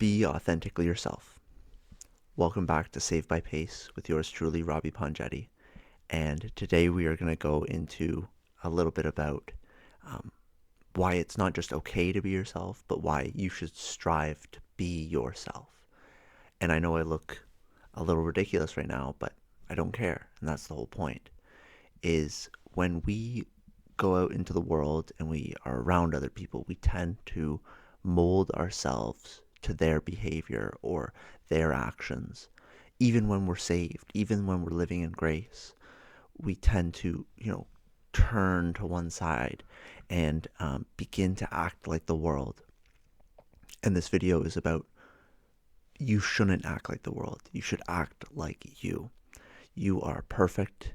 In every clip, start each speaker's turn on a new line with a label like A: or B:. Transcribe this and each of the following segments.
A: Be authentically yourself. Welcome back to Save by Pace with yours truly, Robbie Pongetti. And today we are going to go into a little bit about why it's not just okay to be yourself, but why you should strive to be yourself. And I know I look a little ridiculous right now, but I don't care. And that's the whole point, is when we go out into the world and we are around other people, we tend to mold ourselves to their behavior or their actions. Even when we're saved, even when we're living in grace, we tend to, turn to one side and begin to act like the world. And this video is about you shouldn't act like the world. You should act like you. You are perfect,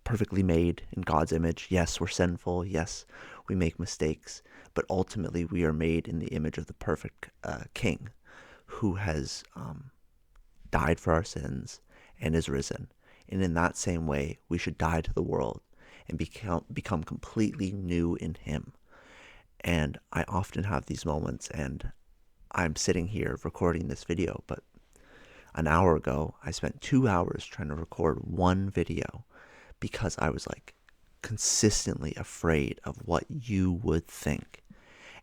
A: perfectly made in God's image. Yes, we're sinful. Yes, we make mistakes. But ultimately, we are made in the image of the perfect King who has died for our sins and is risen. And in that same way, we should die to the world and become completely new in Him. And I often have these moments, and I'm sitting here recording this video, but an hour ago, I spent 2 hours trying to record one video because I was like consistently afraid of what you would think.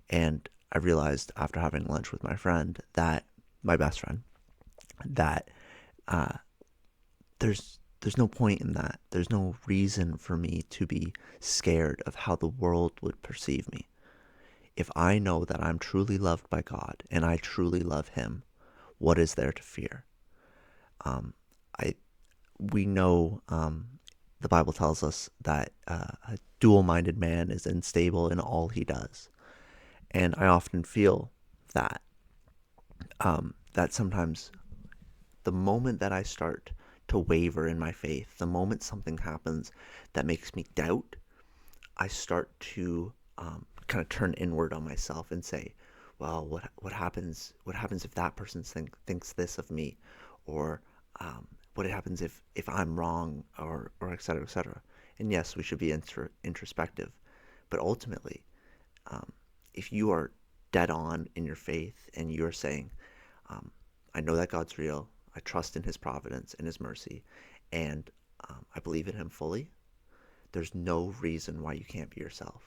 A: And I realized after having lunch with my friend, that my best friend, that there's no point in that. There's no reason for me to be scared of how the world would perceive me. If I know that I'm truly loved by God and I truly love Him, what is there to fear? We know the Bible tells us that a dual-minded man is unstable in all he does, and I often feel that that sometimes the moment that I start to waver in my faith, the moment something happens that makes me doubt, I start to kind of turn inward on myself and say, well, what happens if that person thinks this of me, or what happens if I'm wrong, or et cetera, et cetera. And yes, we should be introspective, but ultimately, if you are dead on in your faith and you're saying, I know that God's real, I trust in His providence and His mercy, and I believe in Him fully, there's no reason why you can't be yourself.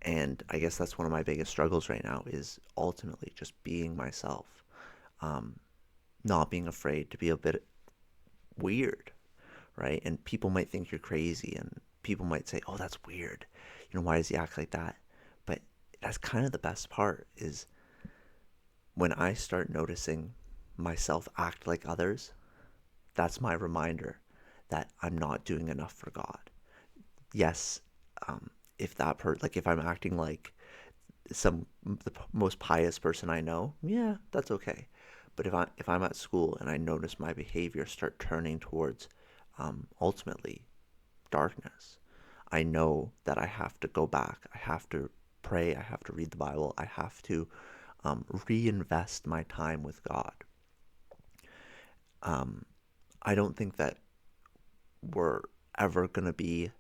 A: And I guess that's one of my biggest struggles right now, is ultimately just being myself, not being afraid to be a bit weird, right? And people might think you're crazy, and people might say, oh, that's weird. Why does he act like that? But that's kind of the best part, is when I start noticing myself act like others, that's my reminder that I'm not doing enough for God. Yes, if I'm acting like the most pious person I know, yeah, that's okay. But if I'm at school and I notice my behavior start turning towards ultimately darkness, I know that I have to go back. I have to pray. I have to read the Bible. I have to reinvest my time with God. I don't think that we're ever going to be,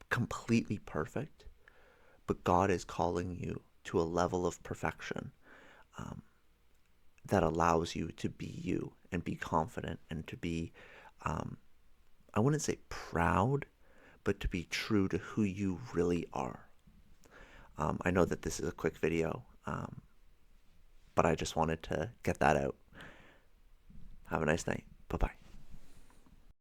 A: completely perfect, but God is calling you to a level of perfection that allows you to be you and be confident and to be, I wouldn't say proud, but to be true to who you really are. I know that this is a quick video, but I just wanted to get that out. Have a nice night. Bye-bye.